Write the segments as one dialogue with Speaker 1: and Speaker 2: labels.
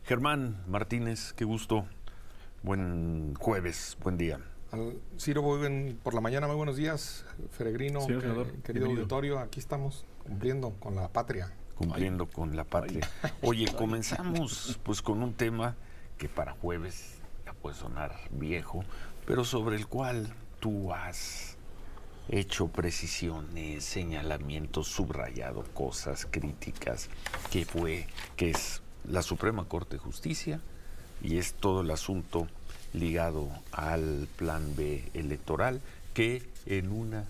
Speaker 1: Germán Martínez, qué gusto. Buen jueves, buen día.
Speaker 2: Ciro, por la mañana, muy buenos días, Feregrino, querido auditorio, aquí estamos cumpliendo con la patria.
Speaker 1: Cumpliendo con la patria. Oye, comenzamos pues con un tema que para jueves ya puede sonar viejo, pero sobre el cual tú has hecho precisiones, señalamientos, subrayado cosas críticas, que es la Suprema Corte de Justicia y es todo el asunto ligado al Plan B electoral, que en una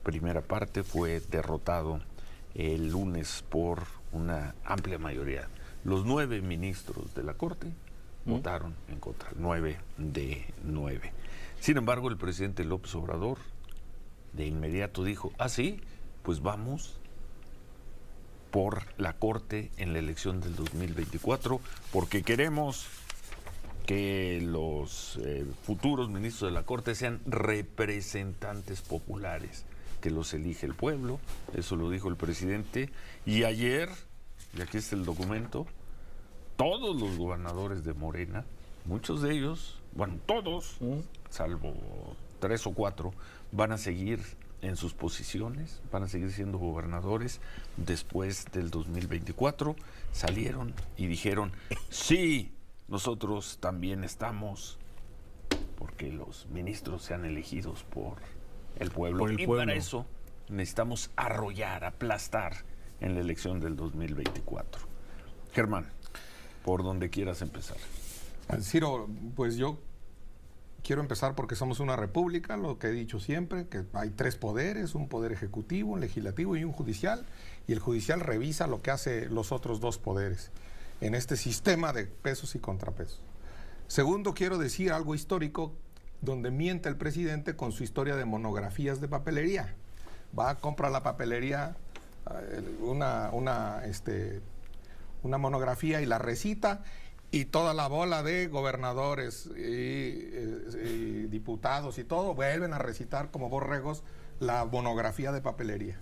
Speaker 1: primera parte fue derrotado el lunes por una amplia mayoría. Los 9 ministros de la Corte votaron en contra, 9 de 9. Sin embargo, el presidente López Obrador de inmediato dijo, sí, pues vamos por la Corte en la elección del 2024, porque queremos que los futuros ministros de la Corte sean representantes populares, que los elige el pueblo. Eso lo dijo el presidente. Y ayer, y aquí está el documento, todos los gobernadores de Morena, muchos de ellos, bueno, todos, salvo 3 o 4, van a seguir en sus posiciones, van a seguir siendo gobernadores después del 2024. Salieron y dijeron, sí, nosotros también estamos, porque los ministros sean elegidos por el pueblo. Para eso necesitamos arrollar, aplastar en la elección del 2024. Germán, por donde quieras empezar.
Speaker 2: Ciro, pues yo quiero empezar porque somos una república, lo que he dicho siempre, que hay 3 poderes, un poder ejecutivo, un legislativo y un judicial, y el judicial revisa lo que hace los otros 2 poderes en este sistema de pesos y contrapesos. Segundo, quiero decir algo histórico donde miente el presidente con su historia de monografías de papelería. Va a comprar la papelería una monografía y la recita, y toda la bola de gobernadores y diputados y todo vuelven a recitar como borregos la monografía de papelería.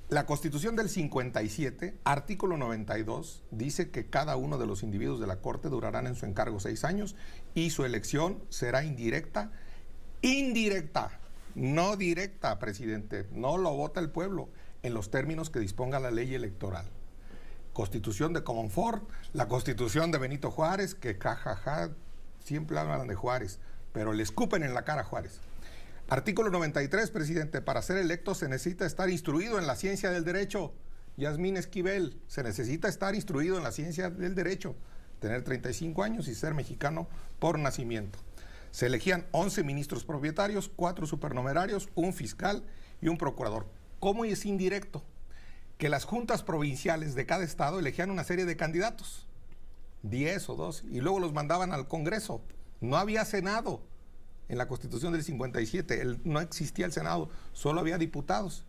Speaker 2: La Constitución del 57, artículo 92, dice que cada uno de los individuos de la Corte durarán en su encargo 6 años y su elección será indirecta, no directa, presidente, no lo vota el pueblo, en los términos que disponga la ley electoral. Constitución de Comonfort, la Constitución de Benito Juárez, que siempre hablan de Juárez, pero le escupen en la cara a Juárez. Artículo 93, presidente, para ser electo se necesita estar instruido en la ciencia del derecho. Yasmín Esquivel, se necesita estar instruido en la ciencia del derecho, tener 35 años y ser mexicano por nacimiento. Se elegían 11 ministros propietarios, 4 supernumerarios, un fiscal y un procurador. ¿Cómo es indirecto? Que las juntas provinciales de cada estado elegían una serie de candidatos, 10 o 12, y luego los mandaban al Congreso. No había Senado. En la Constitución del 57 no existía el Senado, solo había diputados.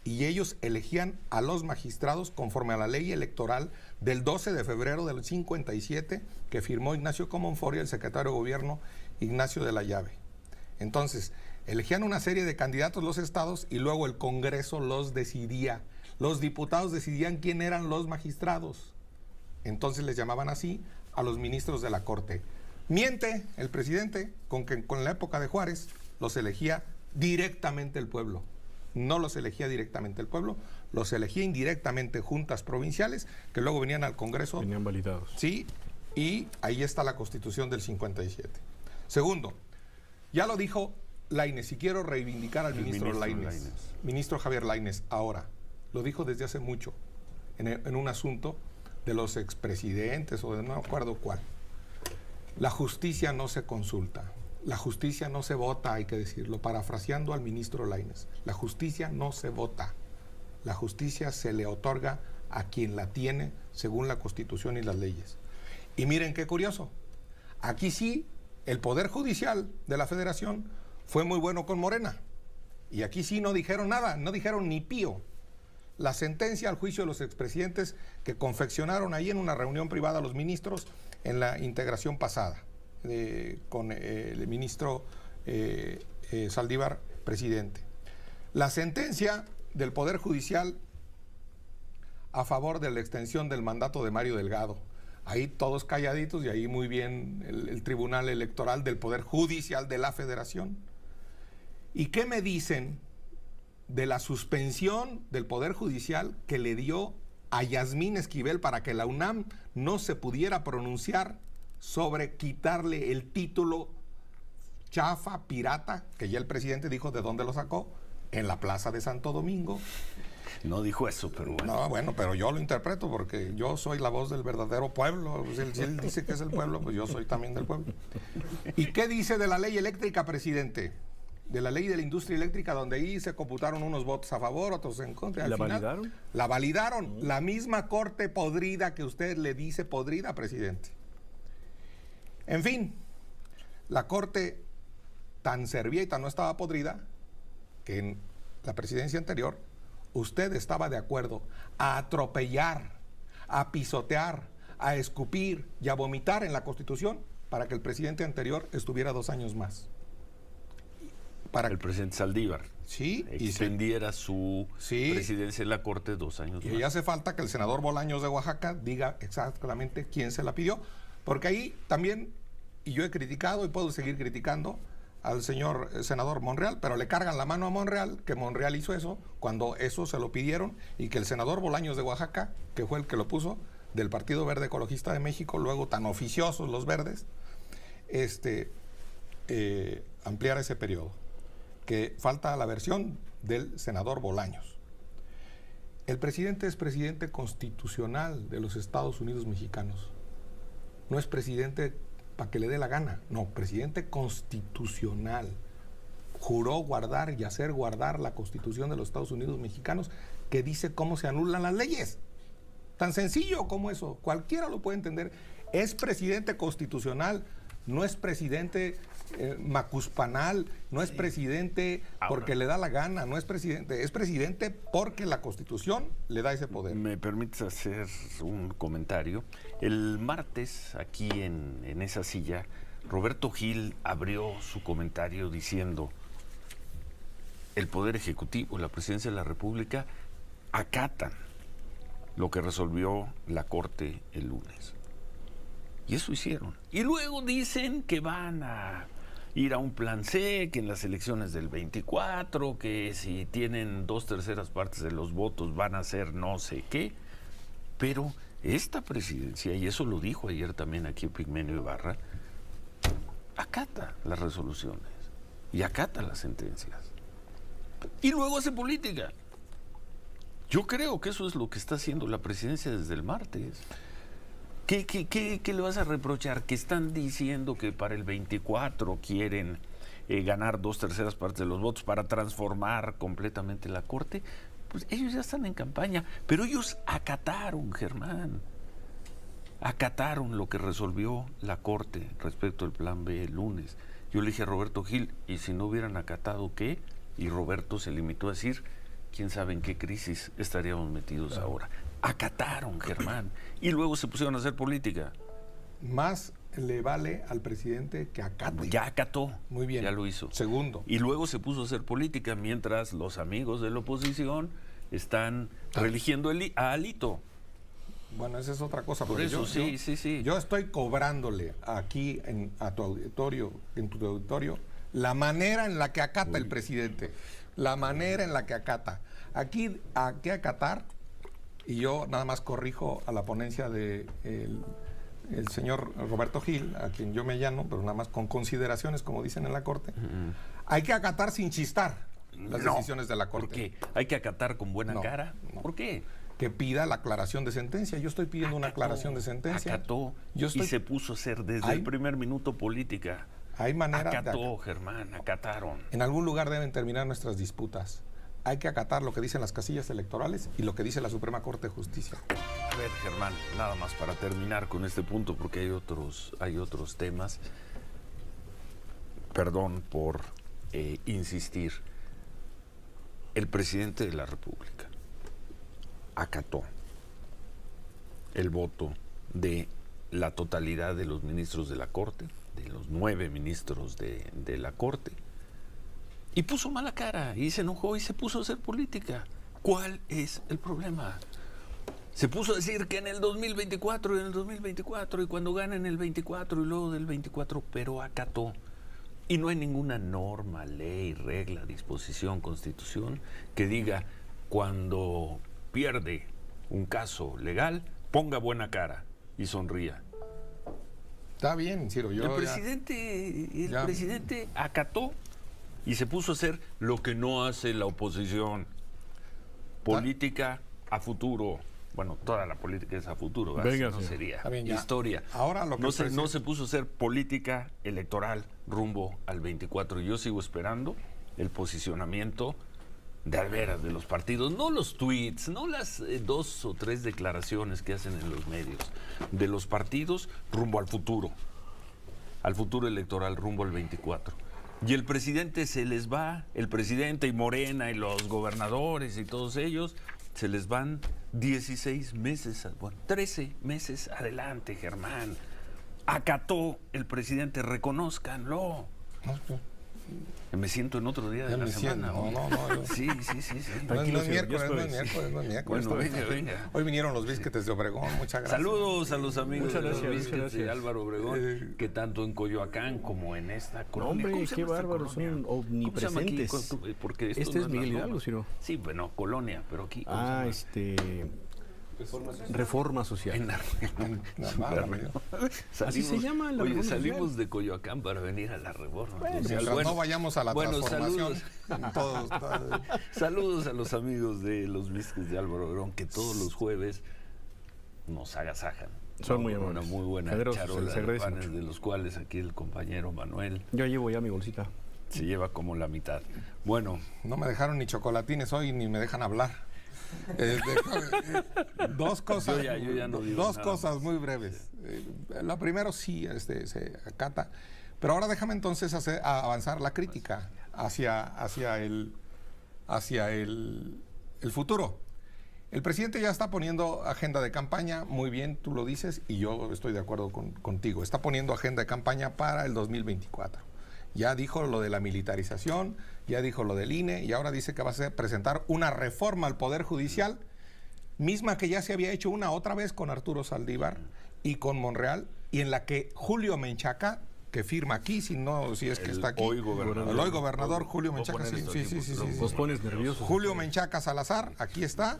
Speaker 2: Y ellos elegían a los magistrados conforme a la ley electoral del 12 de febrero del 57 que firmó Ignacio Comonfort y el secretario de Gobierno Ignacio de la Llave. Entonces, elegían una serie de candidatos los estados y luego el Congreso los decidía. Los diputados decidían quién eran los magistrados. Entonces les llamaban así a los ministros de la Corte. Miente el presidente con que con la época de Juárez los elegía directamente el pueblo. No los elegía directamente el pueblo, los elegía indirectamente juntas provinciales que luego venían al Congreso.
Speaker 3: Venían validados.
Speaker 2: Sí, y ahí está la Constitución del 57. Segundo, ya lo dijo Lainez, y quiero reivindicar al ministro Lainez. Ministro Javier Lainez, ahora, lo dijo desde hace mucho, en un asunto de los expresidentes o de no me acuerdo cuál. La justicia no se consulta, la justicia no se vota, hay que decirlo, parafraseando al ministro Lainez. La justicia no se vota, la justicia se le otorga a quien la tiene según la Constitución y las leyes. Y miren qué curioso, aquí sí, el Poder Judicial de la Federación fue muy bueno con Morena, y aquí sí no dijeron nada, no dijeron ni pío. La sentencia al juicio de los expresidentes que confeccionaron ahí en una reunión privada los ministros en la integración pasada con el ministro Saldívar, presidente. La sentencia del Poder Judicial a favor de la extensión del mandato de Mario Delgado, Ahí todos calladitos y ahí muy bien el Tribunal Electoral del Poder Judicial de la Federación. ¿Y qué me dicen de la suspensión del Poder Judicial que le dio a Yasmín Esquivel para que la UNAM no se pudiera pronunciar sobre quitarle el título chafa, pirata, que ya el presidente dijo de dónde lo sacó, en la Plaza de Santo Domingo?
Speaker 1: No dijo eso, pero bueno.
Speaker 2: No, bueno, pero yo lo interpreto porque yo soy la voz del verdadero pueblo. Si él dice que es el pueblo, pues yo soy también del pueblo. ¿Y qué dice de la ley eléctrica, presidente? De la ley de la industria eléctrica, donde ahí se computaron unos votos a favor, otros en contra.
Speaker 3: ¿La validaron?
Speaker 2: La validaron. La misma corte podrida que usted le dice podrida, presidente. En fin, la corte tan servía y tan no estaba podrida que en la presidencia anterior usted estaba de acuerdo a atropellar, a pisotear, a escupir y a vomitar en la Constitución para que el presidente anterior estuviera 2 años más. Para
Speaker 1: el presidente Saldívar
Speaker 2: sí,
Speaker 1: extendiera su presidencia en la Corte 2 años más.
Speaker 2: Y hace falta que el senador Bolaños de Oaxaca diga exactamente quién se la pidió, porque ahí también, y yo he criticado y puedo seguir criticando al señor senador Monreal, pero le cargan la mano a Monreal, que Monreal hizo eso, cuando eso se lo pidieron, y que el senador Bolaños de Oaxaca, que fue el que lo puso, del Partido Verde Ecologista de México, luego tan oficiosos los verdes, ampliara ese periodo. Que falta la versión del senador Bolaños. El presidente es presidente constitucional de los Estados Unidos mexicanos. No es presidente para que le dé la gana, no, presidente constitucional. Juró guardar y hacer guardar la Constitución de los Estados Unidos mexicanos, que dice cómo se anulan las leyes. Tan sencillo como eso, cualquiera lo puede entender. Es presidente constitucional, no es presidente macuspanal, no es presidente porque le da la gana, no es presidente porque la Constitución le da ese poder.
Speaker 1: ¿Me permites hacer un comentario? El martes, aquí en esa silla, Roberto Gil abrió su comentario diciendo: el Poder Ejecutivo, la Presidencia de la República, acatan lo que resolvió la Corte el lunes. Y eso hicieron. Y luego dicen que van a ir a un plan C, que en las elecciones del 24, que si tienen 2/3 partes de los votos van a hacer no sé qué. Pero esta presidencia, y eso lo dijo ayer también aquí Epigmenio Ibarra, acata las resoluciones y acata las sentencias. Y luego hace política. Yo creo que eso es lo que está haciendo la presidencia desde el martes. ¿Qué le vas a reprochar? Que están diciendo que para el 24 quieren ganar 2/3 partes de los votos para transformar completamente la Corte. Pues ellos ya están en campaña, pero ellos acataron, Germán. Acataron lo que resolvió la Corte respecto al plan B el lunes. Yo le dije a Roberto Gil, ¿y si no hubieran acatado qué? Y Roberto se limitó a decir, quién sabe en qué crisis estaríamos metidos ahora. Acataron, Germán, y luego se pusieron a hacer política.
Speaker 2: Más le vale al presidente que acate.
Speaker 1: Ya acató.
Speaker 2: Muy bien.
Speaker 1: Ya lo hizo.
Speaker 2: Segundo.
Speaker 1: Y luego se puso a hacer política mientras los amigos de la oposición están religiendo a Alito.
Speaker 2: Bueno, esa es otra cosa.
Speaker 1: Por eso, sí.
Speaker 2: Yo estoy cobrándole aquí en tu auditorio, la manera en la que acata el presidente. La manera en la que acata. Aquí, ¿a qué acatar? Y yo nada más corrijo a la ponencia de el señor Roberto Gil, a quien yo me llano, pero nada más con consideraciones, como dicen en la Corte. Hay que acatar sin chistar las decisiones de la Corte.
Speaker 1: ¿Por qué? ¿Hay que acatar con buena cara?
Speaker 2: No.
Speaker 1: ¿Por qué?
Speaker 2: Que pida la aclaración de sentencia. Yo estoy pidiendo una aclaración de sentencia.
Speaker 1: Acató y se puso a hacer desde el primer minuto política.
Speaker 2: Hay manera
Speaker 1: acató, Germán, acataron.
Speaker 2: En algún lugar deben terminar nuestras disputas. Hay que acatar lo que dicen las casillas electorales y lo que dice la Suprema Corte de Justicia.
Speaker 1: A ver, Germán, nada más para terminar con este punto, porque hay otros temas. Perdón por insistir. El presidente de la República acató el voto de la totalidad de los ministros de la Corte, de los 9 ministros de la Corte, y puso mala cara, y se enojó y se puso a hacer política. ¿Cuál es el problema? Se puso a decir que en el 2024 y en el 2024 y cuando gane en el 24 y luego del 24, pero acató. Y no hay ninguna norma, ley, regla, disposición, constitución que diga cuando pierde un caso legal, ponga buena cara y sonría.
Speaker 2: Está bien, Ciro.
Speaker 1: El presidente acató y se puso a hacer lo que no hace la oposición. Política a futuro. Bueno, toda la política es a futuro, ¿verdad?
Speaker 3: Venga,
Speaker 1: no
Speaker 3: sí.
Speaker 1: sería
Speaker 2: Bien,
Speaker 1: historia.
Speaker 2: Ahora lo que
Speaker 1: no se puso a hacer política electoral rumbo al 24. Yo sigo esperando el posicionamiento de veras de los partidos, no los tweets, no las 2 o 3 declaraciones que hacen en los medios, de los partidos rumbo al futuro electoral, rumbo al 24. Y el presidente se les va, el presidente y Morena y los gobernadores y todos ellos, se les van 16 meses, bueno, 13 meses adelante, Germán. Acató el presidente, reconózcanlo. Me siento en otro día de la semana.
Speaker 2: No.
Speaker 1: Sí.
Speaker 2: No es
Speaker 1: Bueno,
Speaker 2: miércoles.
Speaker 1: venga.
Speaker 2: Hoy vinieron los bisquetes de Obregón, muchas gracias.
Speaker 1: Saludos a los amigos de los
Speaker 3: muchas
Speaker 1: bisquetes de
Speaker 3: gracias.
Speaker 1: Álvaro Obregón, que tanto en Coyoacán como en esta colonia.
Speaker 3: Hombre,
Speaker 1: ¿Cómo se
Speaker 3: qué
Speaker 1: llama esta
Speaker 3: bárbaros,
Speaker 1: colonia?
Speaker 3: son
Speaker 1: ¿Cómo se llama aquí?
Speaker 3: omnipresentes.
Speaker 1: Porque esto
Speaker 3: Este
Speaker 1: no
Speaker 3: es
Speaker 1: la
Speaker 3: Miguel
Speaker 1: Roma.
Speaker 3: Hidalgo, Ciro.
Speaker 1: Sí, bueno, colonia, pero aquí. ¿cómo se llama?
Speaker 3: Reforma social.
Speaker 1: En la-
Speaker 3: Así se llama la
Speaker 1: Oye,
Speaker 3: Reforma
Speaker 1: salimos
Speaker 3: Social.
Speaker 1: de Coyoacán para venir a la Reforma.
Speaker 2: Mientras no vayamos a la transformación,
Speaker 1: saludos. Saludos a los amigos de los bisques de Álvaro Obregón, que todos los jueves nos agasajan.
Speaker 3: Son muy
Speaker 1: Con
Speaker 3: amables.
Speaker 1: Una muy buena
Speaker 3: Generosos,
Speaker 1: charola
Speaker 3: se
Speaker 1: de
Speaker 3: agradece
Speaker 1: panes,
Speaker 3: mucho.
Speaker 1: de los cuales aquí el compañero Manuel
Speaker 3: Yo llevo ya mi bolsita.
Speaker 1: se lleva como la mitad. Bueno,
Speaker 2: no me dejaron ni chocolatines hoy ni me dejan hablar. Dos cosas,
Speaker 1: Yo ya no digo
Speaker 2: dos
Speaker 1: nada
Speaker 2: cosas
Speaker 1: más.
Speaker 2: muy breves. La primera sí, se acata, pero ahora déjame entonces avanzar la crítica hacia el futuro. El presidente ya está poniendo agenda de campaña, muy bien, tú lo dices, y yo estoy de acuerdo contigo. Está poniendo agenda de campaña para el 2024. Ya dijo lo de la militarización, ya dijo lo del INE, y ahora dice que va a presentar una reforma al Poder Judicial, misma que ya se había hecho una otra vez con Arturo Saldívar y con Monreal, y en la que Julio Menchaca, que firma aquí, si es que está aquí,
Speaker 1: hoy gobernador.
Speaker 2: el hoy gobernador Julio
Speaker 1: Voy a
Speaker 2: Menchaca,
Speaker 1: poner
Speaker 2: sí.
Speaker 1: esto aquí,
Speaker 3: Los pones nerviosos.
Speaker 2: Julio Menchaca Salazar, aquí está,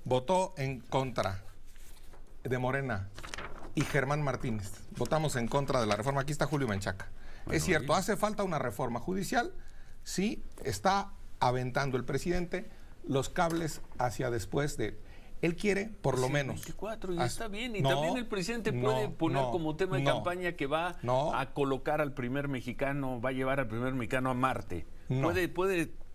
Speaker 2: votó en contra de Morena, y Germán Martínez. Votamos en contra de la reforma. Aquí está Julio Menchaca. Es cierto, hace falta una reforma judicial. Sí, está aventando el presidente los cables hacia después de... Él quiere, por lo menos...
Speaker 1: 24, y
Speaker 2: Haz-
Speaker 1: está bien. Y
Speaker 2: No,
Speaker 1: también el presidente puede
Speaker 2: no,
Speaker 1: poner
Speaker 2: no,
Speaker 1: como tema de
Speaker 2: no,
Speaker 1: campaña que va
Speaker 2: no.
Speaker 1: a colocar al primer mexicano, va a llevar al primer mexicano a Marte.
Speaker 2: No.
Speaker 1: Puede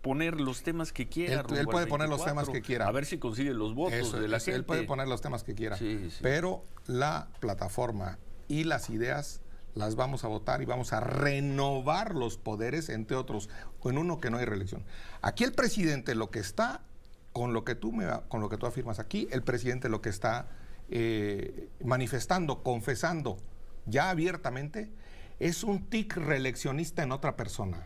Speaker 1: poner los temas que quiera.
Speaker 2: Él
Speaker 1: rumbo al
Speaker 2: puede poner los
Speaker 1: 24,
Speaker 2: temas que quiera.
Speaker 1: A ver si consigue los votos
Speaker 2: Eso,
Speaker 1: de la
Speaker 2: eso,
Speaker 1: gente.
Speaker 2: él puede poner los temas que quiera.
Speaker 1: Sí.
Speaker 2: Pero la plataforma y las ideas las vamos a votar y vamos a renovar los poderes, entre otros, en uno que no hay reelección. Aquí el presidente lo que está, con lo que tú afirmas aquí, el presidente lo que está manifestando, confesando ya abiertamente, es un tic reeleccionista en otra persona.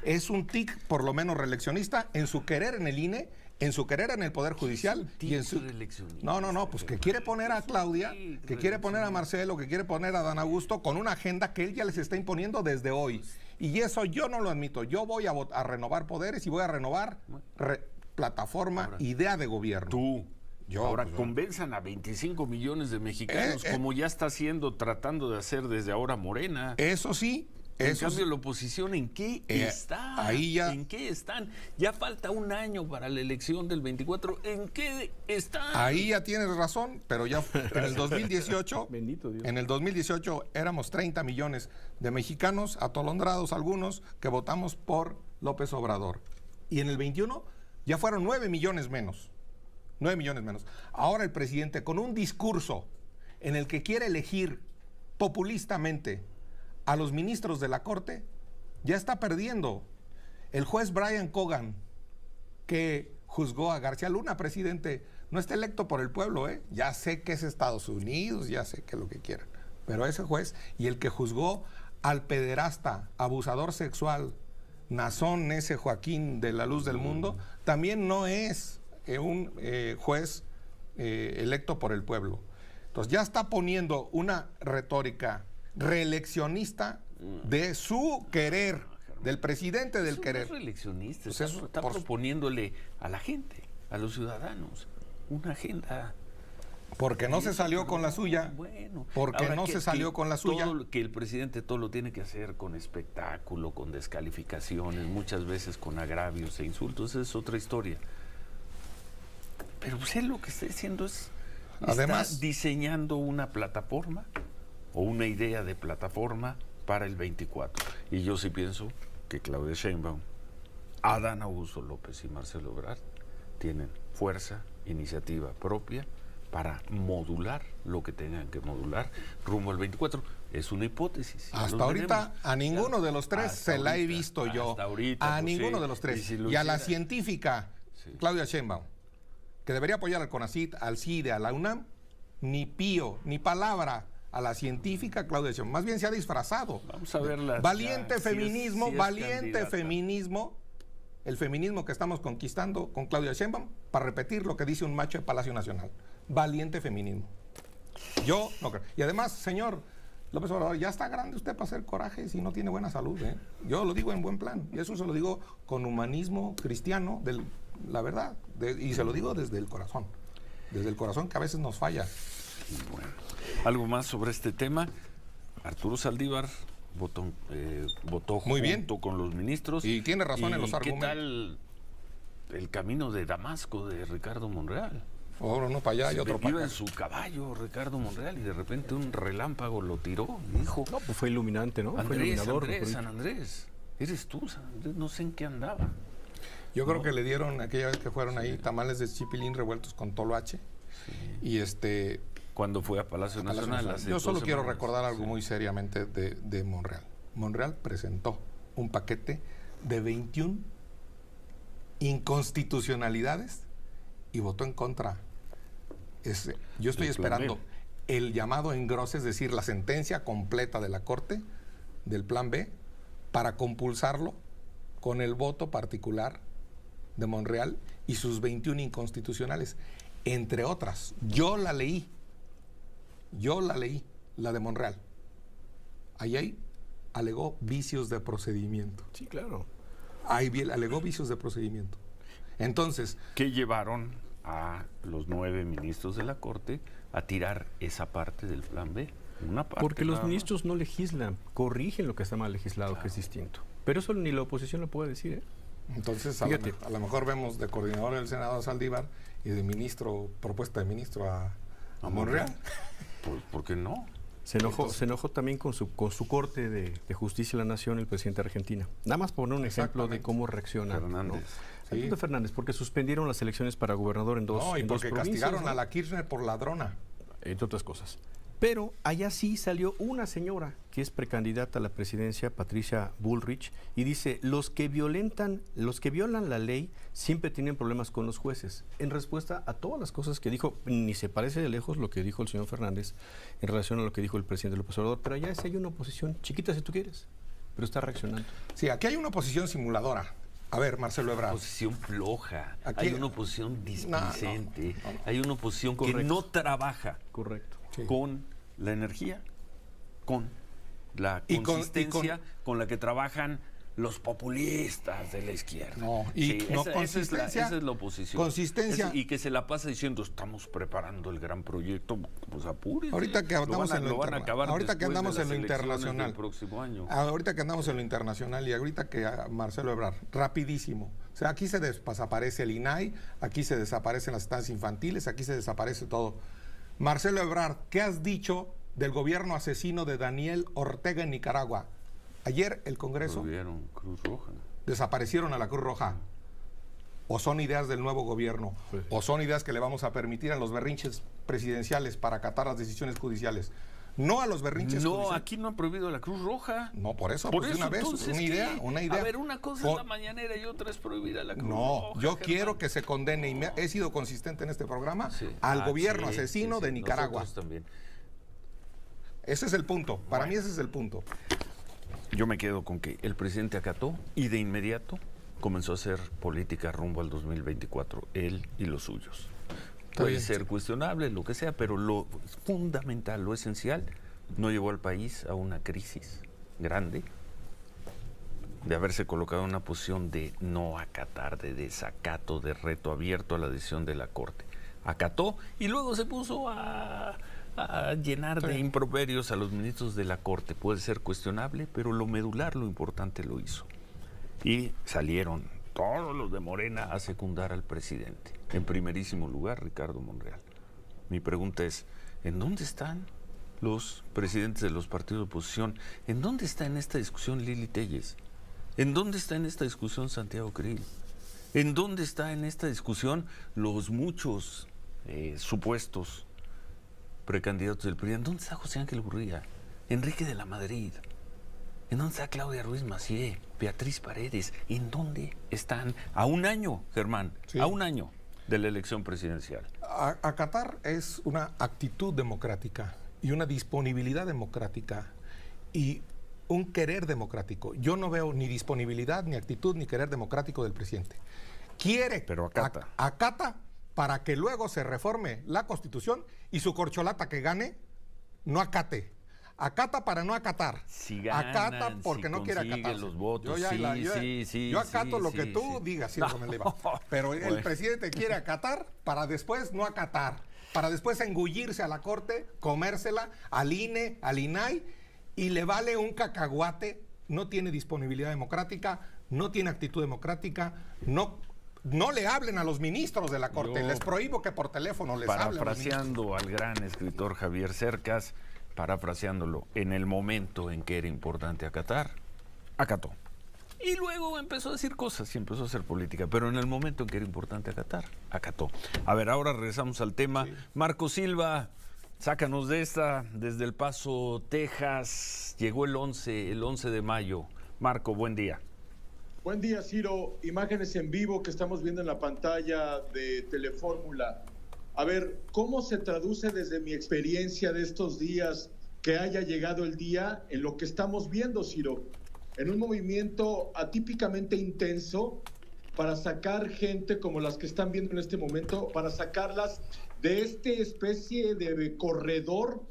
Speaker 2: Es un tic, por lo menos, reeleccionista en su querer en el INE, en su querer en el Poder Judicial.
Speaker 1: tic
Speaker 2: Y en su...
Speaker 1: reeleccionista?
Speaker 2: No, pues que quiere poner a Claudia, que quiere poner a Marcelo, que quiere poner a Dan Augusto con una agenda que él ya les está imponiendo desde hoy. Y eso yo no lo admito. Yo voy a renovar poderes y voy a renovar plataforma, idea de gobierno.
Speaker 1: Tú. Ahora
Speaker 2: pues,
Speaker 1: convenzan a 25 millones de mexicanos, como ya está haciendo, tratando de hacer desde ahora Morena.
Speaker 2: Eso sí.
Speaker 1: En cambio, la oposición, ¿en qué está?
Speaker 2: Ahí ya...
Speaker 1: ¿En qué están? Ya falta un año para la elección del 24. ¿En qué están?
Speaker 2: Ahí ya tienes razón, pero ya en el 2018,
Speaker 3: Bendito Dios.
Speaker 2: en el 2018 éramos 30 millones de mexicanos, atolondrados algunos, que votamos por López Obrador. Y en el 21 ya fueron 9 millones menos. 9 millones menos. Ahora el presidente, con un discurso en el que quiere elegir populistamente a los ministros de la Corte, ya está perdiendo. El juez Brian Cogan, que juzgó a García Luna, presidente, no está electo por el pueblo, ¿eh? Ya sé que es Estados Unidos, ya sé que lo que quieran, pero ese juez, y el que juzgó al pederasta, abusador sexual, Nazón, ese Joaquín de la Luz del Mundo, también no es un juez electo por el pueblo. Entonces ya está poniendo una retórica reeleccionista de su querer, del presidente del
Speaker 1: Eso
Speaker 2: querer.
Speaker 1: No es reeleccionista,
Speaker 2: Pues
Speaker 1: está
Speaker 2: por-
Speaker 1: proponiéndole a la gente, a los ciudadanos, una agenda.
Speaker 2: Porque no se salió con la suya.
Speaker 1: Bueno,
Speaker 2: Porque
Speaker 1: ahora
Speaker 2: no se salió con la suya.
Speaker 1: Que el presidente todo lo tiene que hacer con espectáculo, con descalificaciones, muchas veces con agravios e insultos, esa es otra historia. Pero pues él lo que está diciendo es,
Speaker 2: Además-
Speaker 1: está diseñando una plataforma o una idea de plataforma para el 24. Y yo sí pienso que Claudia Sheinbaum, Adán Augusto López y Marcelo Ebrard tienen fuerza, iniciativa propia para modular lo que tengan que modular rumbo al 24. Es una hipótesis. ya
Speaker 2: Hasta
Speaker 1: lo
Speaker 2: ahorita
Speaker 1: veremos.
Speaker 2: a ninguno
Speaker 1: Ya,
Speaker 2: de los tres
Speaker 1: hasta
Speaker 2: se la he
Speaker 1: ahorita,
Speaker 2: visto yo.
Speaker 1: hasta ahorita,
Speaker 2: A
Speaker 1: pues,
Speaker 2: ninguno
Speaker 1: sí.
Speaker 2: de los tres.
Speaker 1: Y si lo
Speaker 2: Y a la
Speaker 1: hiciera-
Speaker 2: científica,
Speaker 1: Sí.
Speaker 2: Claudia Sheinbaum, que debería apoyar al CONACYT, al CIDE, a la UNAM, ni pío, ni palabra a la científica Claudia Sheinbaum. Más bien se ha disfrazado.
Speaker 1: Vamos a verla.
Speaker 2: Valiente
Speaker 1: ya,
Speaker 2: feminismo,
Speaker 1: si es
Speaker 2: valiente
Speaker 1: candidata.
Speaker 2: feminismo. El feminismo que estamos conquistando con Claudia Sheinbaum, para repetir lo que dice un macho de Palacio Nacional. Valiente feminismo. Yo no creo. Y además, señor López Obrador, ya está grande usted para hacer coraje si no tiene buena salud. ¿Eh? Yo lo digo en buen plan. Y eso se lo digo con humanismo cristiano, la verdad. Y se lo digo desde el corazón. Desde el corazón que a veces nos falla.
Speaker 1: Bueno, algo más sobre este tema. Arturo Saldívar votó
Speaker 2: Muy bien.
Speaker 1: junto con los ministros.
Speaker 2: Y tiene razón en los
Speaker 1: ¿Qué
Speaker 2: argumentos.
Speaker 1: tal el camino de Damasco de Ricardo Monreal?
Speaker 2: Ahora uno para allá y
Speaker 1: Se
Speaker 2: otro
Speaker 1: metió
Speaker 2: para
Speaker 1: en
Speaker 2: acá.
Speaker 1: su caballo Ricardo Monreal y de repente un relámpago lo tiró y dijo:
Speaker 3: No, pues fue iluminante, ¿no? fue
Speaker 1: Andrés,
Speaker 3: iluminador.
Speaker 1: Andrés,
Speaker 3: mejor
Speaker 1: San
Speaker 3: dicho.
Speaker 1: Andrés, eres tú, San Andrés, no sé en qué andaba.
Speaker 2: Yo creo que le dieron aquella vez que fueron ahí tamales de chipilín revueltos con toloache. Y
Speaker 1: Cuando fue a Palacio Nacional. hace
Speaker 2: yo solo
Speaker 1: 2
Speaker 2: quiero
Speaker 1: semanas.
Speaker 2: recordar algo
Speaker 1: Sí.
Speaker 2: muy seriamente de Monreal. Monreal presentó un paquete de 21 inconstitucionalidades y votó en contra. Yo estoy
Speaker 1: El plan
Speaker 2: esperando
Speaker 1: B.
Speaker 2: el llamado engrose, es decir, la sentencia completa de la Corte del Plan B para compulsarlo con el voto particular de Monreal y sus 21 inconstitucionales, entre otras. Yo la leí, la de Monreal. Ahí alegó vicios de procedimiento.
Speaker 3: Sí, claro.
Speaker 2: Ahí alegó vicios de procedimiento. Entonces,
Speaker 1: Que llevaron a los 9 ministros de la Corte a tirar esa parte del plan B. Una parte.
Speaker 3: Porque los
Speaker 1: nada más.
Speaker 3: ministros no legislan, corrigen lo que está mal legislado, que es distinto. Pero eso ni la oposición lo puede decir, ¿eh?
Speaker 2: entonces
Speaker 3: Fíjate.
Speaker 2: a lo mejor vemos de coordinador del Senado a Saldívar y de ministro, propuesta de ministro a Monreal.
Speaker 1: ¿Por qué no?
Speaker 3: Se enojó también con su Corte de Justicia de la Nación el presidente de Argentina. Nada más por poner un ejemplo de
Speaker 2: Exactamente.
Speaker 3: cómo reacciona.
Speaker 1: Fernández.
Speaker 2: Sí.
Speaker 3: Alberto Fernández, porque suspendieron las elecciones para gobernador en dos,
Speaker 2: No, y
Speaker 3: en dos
Speaker 2: porque
Speaker 3: provincias,
Speaker 2: castigaron
Speaker 3: ¿no?
Speaker 2: a la Kirchner por ladrona.
Speaker 3: Entre otras cosas. Pero allá sí salió una señora que es precandidata a la presidencia, Patricia Bullrich, y dice, los que violan la ley siempre tienen problemas con los jueces. En respuesta a todas las cosas que dijo, ni se parece de lejos lo que dijo el señor Fernández en relación a lo que dijo el presidente López Obrador, pero allá sí hay una oposición, chiquita si tú quieres, pero está reaccionando.
Speaker 2: Sí, aquí hay una oposición simuladora. A ver, Marcelo Ebrard.
Speaker 1: Oposición floja.
Speaker 2: Aquí-
Speaker 1: Hay una oposición displicente.
Speaker 2: no.
Speaker 1: Hay una oposición que
Speaker 3: Correcto.
Speaker 1: no trabaja
Speaker 3: Correcto.
Speaker 2: Sí.
Speaker 1: con la energía, con la
Speaker 2: Y con-
Speaker 1: consistencia con la que trabajan los populistas de la izquierda.
Speaker 2: No, y no, consistencia,
Speaker 1: esa es la oposición.
Speaker 2: consistencia.
Speaker 1: Y que se la pasa diciendo, estamos preparando el gran proyecto, pues apúrense.
Speaker 2: Ahorita que andamos en
Speaker 1: lo van a acabar
Speaker 2: ahorita que
Speaker 1: después de
Speaker 2: andamos
Speaker 1: las
Speaker 2: en lo
Speaker 1: elecciones
Speaker 2: internacional.
Speaker 1: del próximo año.
Speaker 2: Ahorita que andamos en lo internacional y ahorita que Marcelo Ebrard, rapidísimo. O sea, aquí se desaparece el INAI, aquí se desaparecen las estancias infantiles, aquí se desaparece todo. Marcelo Ebrard, ¿qué has dicho del gobierno asesino de Daniel Ortega en Nicaragua? Ayer el Congreso
Speaker 1: Tuvieron Cruz Roja.
Speaker 2: desaparecieron a la Cruz Roja. O son ideas del nuevo gobierno,
Speaker 3: Sí.
Speaker 2: o son ideas que le vamos a permitir a los berrinches presidenciales para acatar las decisiones judiciales. No a los berrinches
Speaker 1: No,
Speaker 2: judiciales.
Speaker 1: aquí no han prohibido la Cruz Roja.
Speaker 2: No, por eso,
Speaker 1: Por
Speaker 2: pues,
Speaker 1: eso,
Speaker 2: una vez,
Speaker 1: entonces,
Speaker 2: una
Speaker 1: ¿qué?
Speaker 2: idea, una idea.
Speaker 1: A ver, una cosa
Speaker 2: Con-
Speaker 1: es la mañanera y otra es prohibir a la Cruz
Speaker 2: No,
Speaker 1: Roja.
Speaker 2: yo
Speaker 1: Germán.
Speaker 2: quiero que se condene, y he sido consistente en este programa,
Speaker 1: Sí.
Speaker 2: al
Speaker 1: Ah,
Speaker 2: gobierno
Speaker 1: sí,
Speaker 2: asesino
Speaker 1: sí, sí.
Speaker 2: de Nicaragua.
Speaker 1: Nosotros también.
Speaker 2: Ese es el punto, para mí ese es el punto.
Speaker 1: Yo me quedo con que el presidente acató y de inmediato comenzó a hacer política rumbo al 2024, él y los suyos. Puede
Speaker 2: bien,
Speaker 1: ser cuestionable, lo que sea, pero lo fundamental, lo esencial, no llevó al país a una crisis grande, de haberse colocado en una posición de no acatar, de desacato, de reto abierto a la decisión de la Corte. Acató y luego se puso a llenar de improperios a los ministros de la Corte. Puede ser cuestionable, pero lo medular, lo importante lo hizo. Y salieron todos los de Morena a secundar al presidente. En primerísimo lugar, Ricardo Monreal. Mi pregunta es, ¿en dónde están los presidentes de los partidos de oposición? ¿En dónde está en esta discusión Lili Téllez? ¿En dónde está en esta discusión Santiago Krill? ¿En dónde está en esta discusión los muchos supuestos precandidatos del PRI? ¿En dónde está José Ángel Gurría? Enrique de la Madrid. ¿En dónde está Claudia Ruiz Massieu? Beatriz Paredes. ¿En dónde están? A un año, Germán,
Speaker 2: Sí.
Speaker 1: a un año de la elección presidencial.
Speaker 2: Acatar es una actitud democrática y una disponibilidad democrática y un querer democrático. Yo no veo ni disponibilidad, ni actitud, ni querer democrático del presidente. Quiere,
Speaker 1: Pero acata.
Speaker 2: Acata para que luego se reforme la Constitución y su corcholata que gane no acate. Acata para no acatar.
Speaker 1: Si ganan,
Speaker 2: acata porque
Speaker 1: si
Speaker 2: no quiere
Speaker 1: consigue
Speaker 2: acatar.
Speaker 1: los votos,
Speaker 2: Yo acato lo que tú digas, Ciro Romero. Pero el
Speaker 1: Bueno.
Speaker 2: presidente quiere acatar para después no acatar. Para después engullirse a la Corte, comérsela, al INE, al INAI, y le vale un cacahuate. No tiene disponibilidad democrática, no tiene actitud democrática, no le hablen a los ministros de la Corte.
Speaker 1: Yo,
Speaker 2: les prohíbo que por teléfono les hablen.
Speaker 1: parafraseando al gran escritor Javier Cercas, parafraseándolo, en el momento en que era importante acatar, acató. Y luego empezó a decir cosas y empezó a hacer política, pero en el momento en que era importante acatar, acató. A ver, ahora regresamos al tema. Sí. Marco Silva, sácanos de esta, desde El Paso, Texas, llegó el 11 de mayo. Marco, buen día.
Speaker 4: Buen día, Ciro. Imágenes en vivo que estamos viendo en la pantalla de Telefórmula. A ver, ¿cómo se traduce desde mi experiencia de estos días que haya llegado el día en lo que estamos viendo, Ciro? En un movimiento atípicamente intenso para sacar gente como las que están viendo en este momento, para sacarlas de esta especie de corredor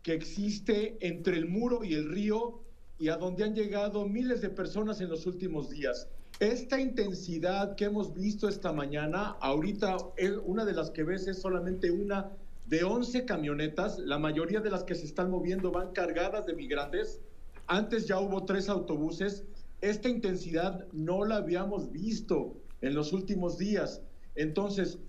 Speaker 4: que existe entre el muro y el río y a donde han llegado miles de personas en los últimos días. Esta intensidad que hemos visto esta mañana, ahorita una de las que ves es solamente una de 11 camionetas, la mayoría de las que se están moviendo van cargadas de migrantes. Antes ya hubo 3 autobuses. Esta intensidad no la habíamos visto en los últimos días. Entonces,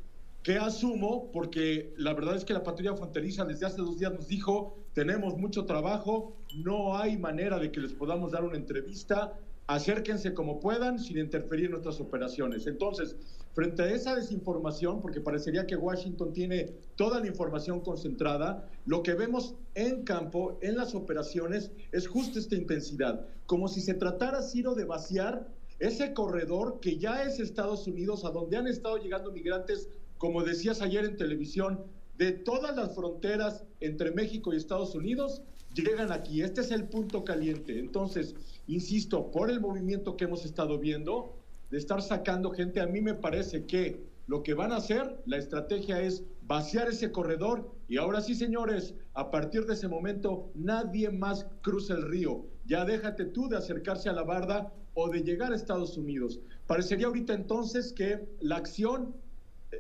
Speaker 4: ¿qué asumo? Porque la verdad es que la patrulla fronteriza desde hace 2 días nos dijo, tenemos mucho trabajo, no hay manera de que les podamos dar una entrevista, acérquense como puedan sin interferir en nuestras operaciones. Entonces, frente a esa desinformación, porque parecería que Washington tiene toda la información concentrada, lo que vemos en campo, en las operaciones, es justo esta intensidad, como si se tratara, Ciro, de vaciar ese corredor que ya es Estados Unidos, a donde han estado llegando migrantes, como decías ayer en televisión, de todas las fronteras entre México y Estados Unidos, llegan aquí. Este es el punto caliente. Entonces, insisto, por el movimiento que hemos estado viendo, de estar sacando gente, a mí me parece que lo que van a hacer, la estrategia es vaciar ese corredor y ahora sí, señores, a partir de ese momento, nadie más cruza el río. Ya déjate tú de acercarse a la barda o de llegar a Estados Unidos. Parecería ahorita entonces que la acción,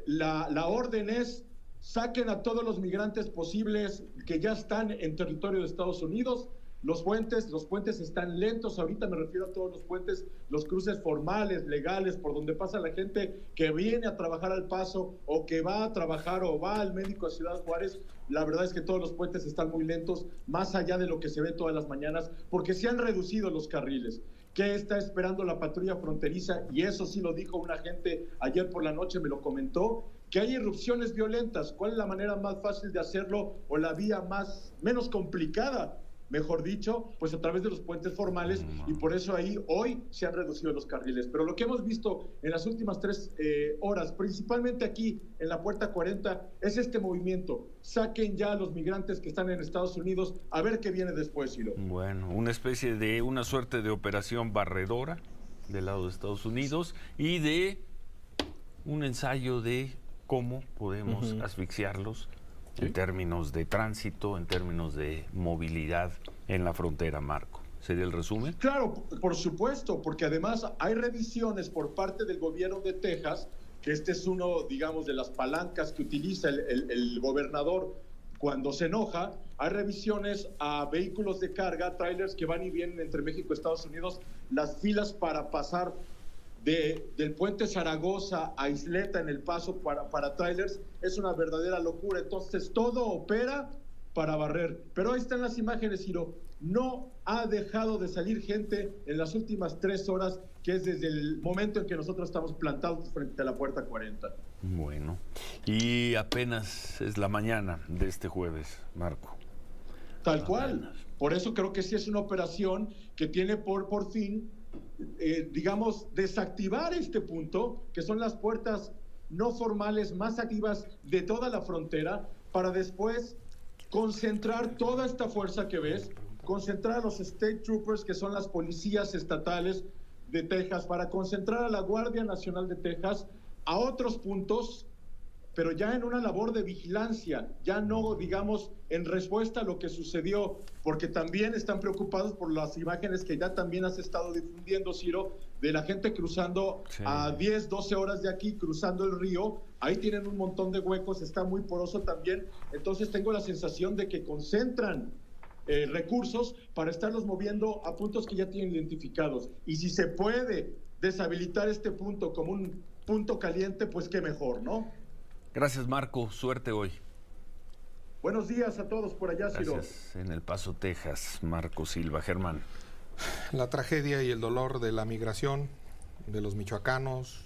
Speaker 4: la orden es saquen a todos los migrantes posibles que ya están en territorio de Estados Unidos. Los puentes están lentos, ahorita me refiero a todos los puentes, los cruces formales, legales, por donde pasa la gente que viene a trabajar al Paso o que va a trabajar o va al médico a Ciudad Juárez. La verdad es que todos los puentes están muy lentos, más allá de lo que se ve todas las mañanas, porque se han reducido los carriles. ¿Qué está esperando la patrulla fronteriza? Y eso sí lo dijo un agente ayer por la noche, me lo comentó, que hay irrupciones violentas. ¿Cuál es la manera más fácil de hacerlo o la vía menos complicada? Mejor dicho, pues a través de los puentes formales, y por eso ahí hoy se han reducido los carriles. Pero lo que hemos visto en las últimas 3 horas, principalmente aquí en la Puerta 40, es este movimiento. Saquen ya a los migrantes que están en Estados Unidos, a ver qué viene después, Ciro.
Speaker 1: Bueno, una suerte de operación barredora del lado de Estados Unidos y de un ensayo de cómo podemos asfixiarlos en términos de tránsito, en términos de movilidad en la frontera, Marco. ¿Sería el resumen?
Speaker 4: Claro, por supuesto, porque además hay revisiones por parte del gobierno de Texas, que este es uno, digamos, de las palancas que utiliza el gobernador cuando se enoja. Hay revisiones a vehículos de carga, trailers que van y vienen entre México y Estados Unidos. Las filas para pasar del puente Zaragoza a Isleta en el paso para trailers es una verdadera locura. Entonces todo opera para barrer. Pero ahí están las imágenes, Ciro. No ha dejado de salir gente en las últimas 3 horas, que es desde el momento en que nosotros estamos plantados frente a la puerta 40.
Speaker 1: Bueno, y apenas es la mañana de este jueves, Marco.
Speaker 4: Tal cual. Por eso creo que sí es una operación que tiene por fin, digamos, desactivar este punto, que son las puertas no formales más activas de toda la frontera, para después concentrar toda esta fuerza que ves, concentrar a los State Troopers, que son las policías estatales de Texas, para concentrar a la Guardia Nacional de Texas a otros puntos, pero ya en una labor de vigilancia, ya no, digamos, en respuesta a lo que sucedió, porque también están preocupados por las imágenes que ya también has estado difundiendo, Ciro, de la gente cruzando a 10, 12 horas de aquí, cruzando el río. Ahí tienen un montón de huecos, está muy poroso también. Entonces tengo la sensación de que concentran recursos para estarlos moviendo a puntos que ya tienen identificados. Y si se puede deshabilitar este punto como un punto caliente, pues qué mejor, ¿no?
Speaker 1: Gracias, Marco. Suerte hoy.
Speaker 4: Buenos días a todos por allá, Ciro.
Speaker 1: Gracias. En El Paso, Texas, Marco Silva. Germán.
Speaker 2: La tragedia y el dolor de la migración, de los michoacanos,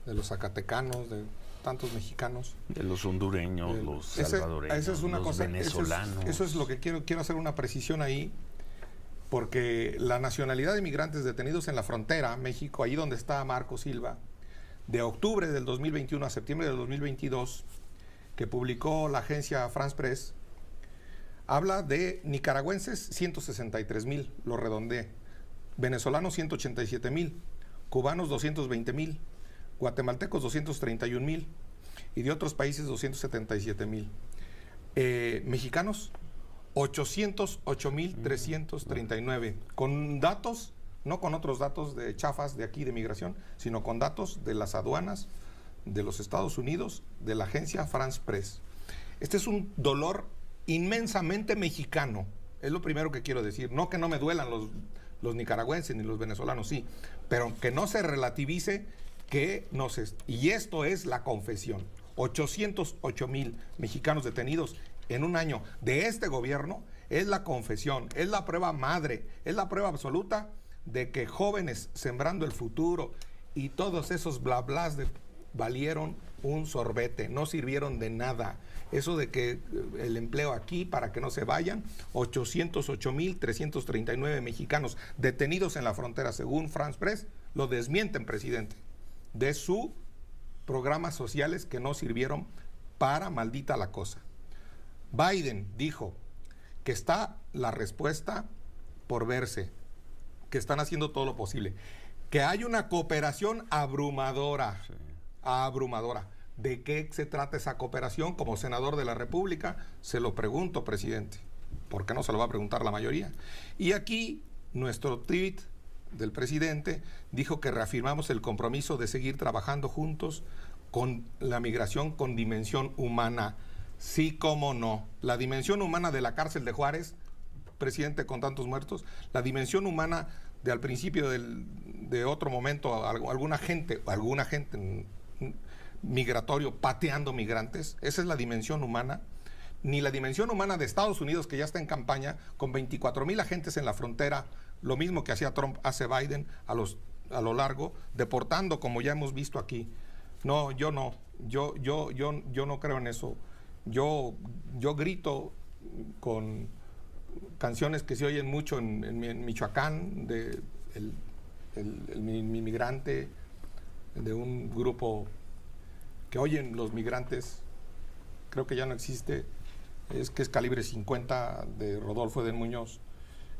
Speaker 2: de los zacatecanos, de tantos mexicanos.
Speaker 1: De los hondureños, los salvadoreños,
Speaker 2: esa es una
Speaker 1: los
Speaker 2: cosa,
Speaker 1: venezolanos.
Speaker 2: Eso es lo que quiero hacer una precisión ahí, porque la nacionalidad de migrantes detenidos en la frontera, México, ahí donde está Marco Silva, de octubre del 2021 a septiembre del 2022, que publicó la agencia France Press, habla de nicaragüenses 163,000, lo redondeé, venezolanos 187,000, cubanos 220,000, guatemaltecos 231,000 y de otros países 277,000. Mexicanos 808,339, con datos, no con otros datos de chafas de aquí de migración, sino con datos de las aduanas de los Estados Unidos, de la agencia France Press. Este es un dolor inmensamente mexicano, es lo primero que quiero decir. No que no me duelan los nicaragüenses ni los venezolanos, sí, pero que no se relativice que no se... Y esto es la confesión. 808,000 mexicanos detenidos en un año de este gobierno es la confesión, es la prueba madre, es la prueba absoluta de que jóvenes sembrando el futuro y todos esos bla blas valieron un sorbete, no sirvieron de nada. Eso de que el empleo aquí para que no se vayan, 808,339 mexicanos detenidos en la frontera según France Press, lo desmienten, presidente, de sus programas sociales que no sirvieron para maldita la cosa. Biden dijo que está la respuesta por verse, que están haciendo todo lo posible, que hay una cooperación abrumadora, abrumadora. ¿De qué se trata esa cooperación? Como senador de la República, se lo pregunto, presidente, ¿por qué no se lo va a preguntar la mayoría? Y aquí, nuestro tweet del presidente dijo que reafirmamos el compromiso de seguir trabajando juntos con la migración con dimensión humana. Sí, cómo no. La dimensión humana de la cárcel de Juárez, presidente, con tantos muertos, la dimensión humana de al principio de otro momento, alguna gente migratorio pateando migrantes, esa es la dimensión humana. Ni la dimensión humana de Estados Unidos, que ya está en campaña con 24,000 agentes en la frontera, lo mismo que hacía Trump, hace Biden a lo largo, deportando como ya hemos visto aquí. No, yo no creo en eso. Yo grito con canciones que se oyen mucho en Michoacán, de el migrante, de un grupo que oyen los migrantes, creo que ya no existe, es Calibre 50 de Rodolfo Edén Muñoz,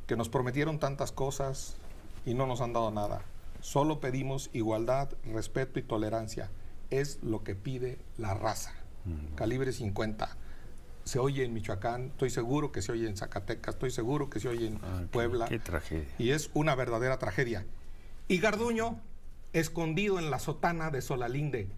Speaker 2: que nos prometieron tantas cosas y no nos han dado nada. Solo pedimos igualdad, respeto y tolerancia. es lo que pide la raza. Calibre 50. Se oye en Michoacán, estoy seguro que se oye en Zacatecas, estoy seguro que se oye en Puebla.
Speaker 1: Qué tragedia.
Speaker 2: Y es una verdadera tragedia. Y Garduño, escondido en la sotana de Solalinde.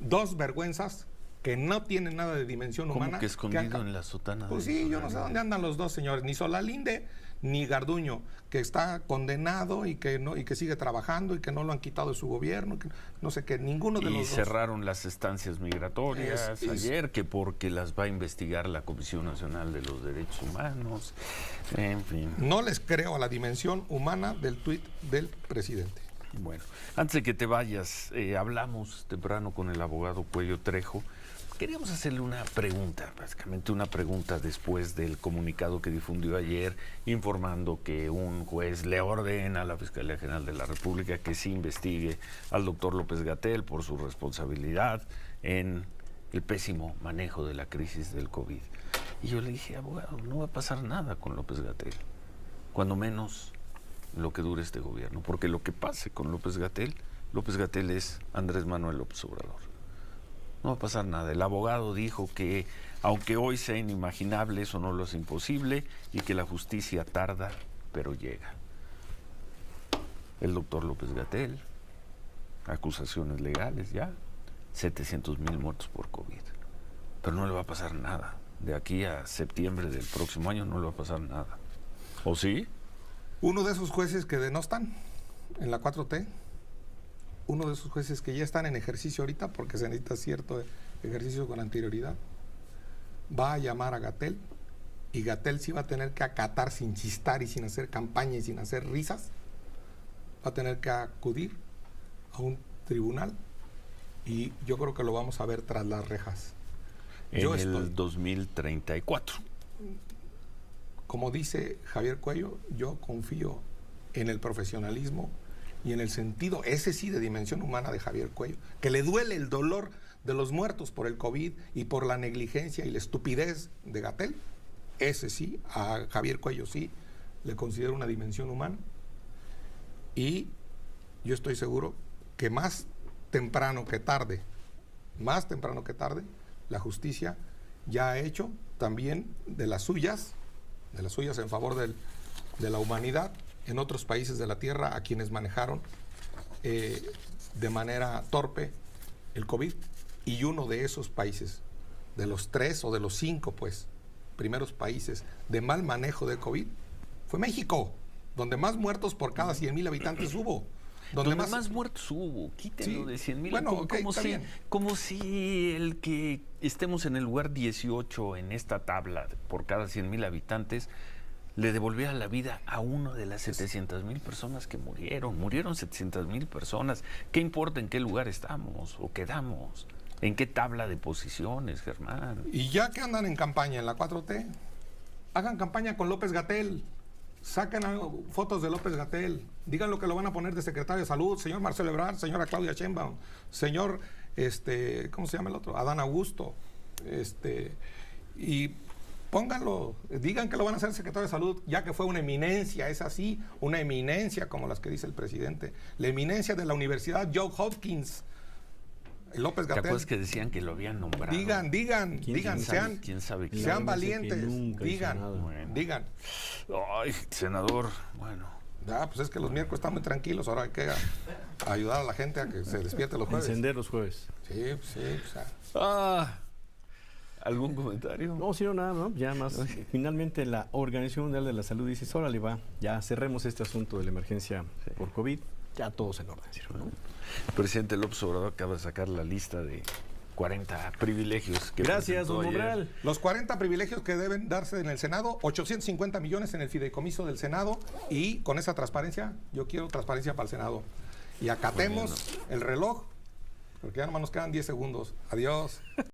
Speaker 2: Dos vergüenzas que no tienen nada de dimensión humana.
Speaker 1: ¿Cómo que escondido en la sotana?
Speaker 2: Pues
Speaker 1: de
Speaker 2: sí, yo no sé
Speaker 1: Solalinde?
Speaker 2: dónde andan los dos señores, ni Solalinde ni Garduño, que está condenado y que no, y que sigue trabajando y que no lo han quitado de su gobierno, que no sé qué, ninguno de
Speaker 1: Y
Speaker 2: los dos.
Speaker 1: cerraron las estancias migratorias
Speaker 2: Es-
Speaker 1: ayer, que porque las va a investigar la Comisión Nacional de los Derechos Humanos. En fin.
Speaker 2: No les creo a la dimensión humana del tuit del presidente.
Speaker 1: Bueno, antes de que te vayas, hablamos temprano con el abogado Cuello Trejo. Queríamos hacerle una pregunta, básicamente una pregunta después del comunicado que difundió ayer, informando que un juez le ordena a la Fiscalía General de la República que sí investigue al doctor López-Gatell por su responsabilidad en el pésimo manejo de la crisis del COVID. Y yo le dije, abogado, no va a pasar nada con López-Gatell, cuando menos lo que dure este gobierno, porque lo que pase con López-Gatell es Andrés Manuel López Obrador. No va a pasar nada. El abogado dijo que, aunque hoy sea inimaginable, eso no lo es imposible y que la justicia tarda, pero llega. El doctor López-Gatell, acusaciones legales ya, 700,000 muertos por COVID. Pero no le va a pasar nada. De aquí a septiembre del próximo año no le va a pasar nada. ¿O sí?
Speaker 2: Uno de esos jueces que denostan en la 4T, uno de esos jueces que ya están en ejercicio ahorita, porque se necesita cierto ejercicio con anterioridad, va a llamar a Gatell, y Gatell sí va a tener que acatar sin chistar y sin hacer campaña y sin hacer risas, va a tener que acudir a un tribunal, y yo creo que lo vamos a ver tras las rejas.
Speaker 1: En
Speaker 2: Yo
Speaker 1: el
Speaker 2: estoy-
Speaker 1: 2034.
Speaker 2: Como dice Javier Cuello, yo confío en el profesionalismo y en el sentido, ese sí, de dimensión humana de Javier Cuello, que le duele el dolor de los muertos por el COVID y por la negligencia y la estupidez de Gatell. Ese sí, a Javier Cuello sí, le considero una dimensión humana. Y yo estoy seguro que más temprano que tarde, la justicia ya ha hecho también de las suyas en favor de la humanidad en otros países de la Tierra a quienes manejaron de manera torpe el COVID. Y uno de esos países, de los 3 o de los 5, pues, primeros países de mal manejo de COVID, fue México, donde más muertos por cada 100,000 habitantes hubo.
Speaker 1: Donde más muertos hubo, quítenlo
Speaker 2: Sí.
Speaker 1: de 100,000.
Speaker 2: Bueno, ok,
Speaker 1: como,
Speaker 2: está bien.
Speaker 1: como si el que estemos en el lugar 18 en esta tabla por cada 100,000 habitantes le devolviera la vida a uno de las 700,000 personas que murieron. Murieron 700,000 personas. ¿Qué importa en qué lugar estamos o quedamos? ¿En qué tabla de posiciones, Germán?
Speaker 2: Y ya que andan en campaña en la 4T, hagan campaña con López-Gatell. Saquen fotos de López-Gatell. Digan lo que lo van a poner de secretario de Salud, señor Marcelo Ebrard, señora Claudia Sheinbaum, señor, ¿cómo se llama el otro? Adán Augusto. Y pónganlo, digan que lo van a hacer secretario de Salud, ya que fue una eminencia, es así, una eminencia como las que dice el presidente. La eminencia de la Universidad Johns Hopkins.
Speaker 1: ¿Te
Speaker 2: López-Gatell.
Speaker 1: acuerdas que decían que lo habían nombrado?
Speaker 2: Digan,
Speaker 1: ¿Quién sabe quién?
Speaker 2: sean
Speaker 3: que
Speaker 2: valientes,
Speaker 3: nunca hizo
Speaker 2: digan,
Speaker 3: nada.
Speaker 1: Bueno.
Speaker 2: digan.
Speaker 1: Ay, senador, bueno.
Speaker 2: Pues es que los miércoles están muy tranquilos, ahora hay que ayudar a la gente a que se despierte los jueves.
Speaker 3: Encender los jueves.
Speaker 2: Sí, o sea,
Speaker 1: ¿Algún comentario?
Speaker 3: No, sino nada, ¿no? Ya más. Finalmente la Organización Mundial de la Salud dice, órale va, ya cerremos este asunto de la emergencia por COVID, ya todos en orden. ¿Sí, no?
Speaker 1: El presidente López Obrador acaba de sacar la lista de 40 privilegios que
Speaker 3: Gracias,
Speaker 1: presentó
Speaker 3: don
Speaker 1: ayer.
Speaker 3: Monreal.
Speaker 2: los 40 privilegios que deben darse en el Senado, 850 millones en el fideicomiso del Senado, y con esa transparencia, yo quiero transparencia para el Senado. Y acatemos el reloj, porque ya nomás nos quedan 10 segundos. Adiós.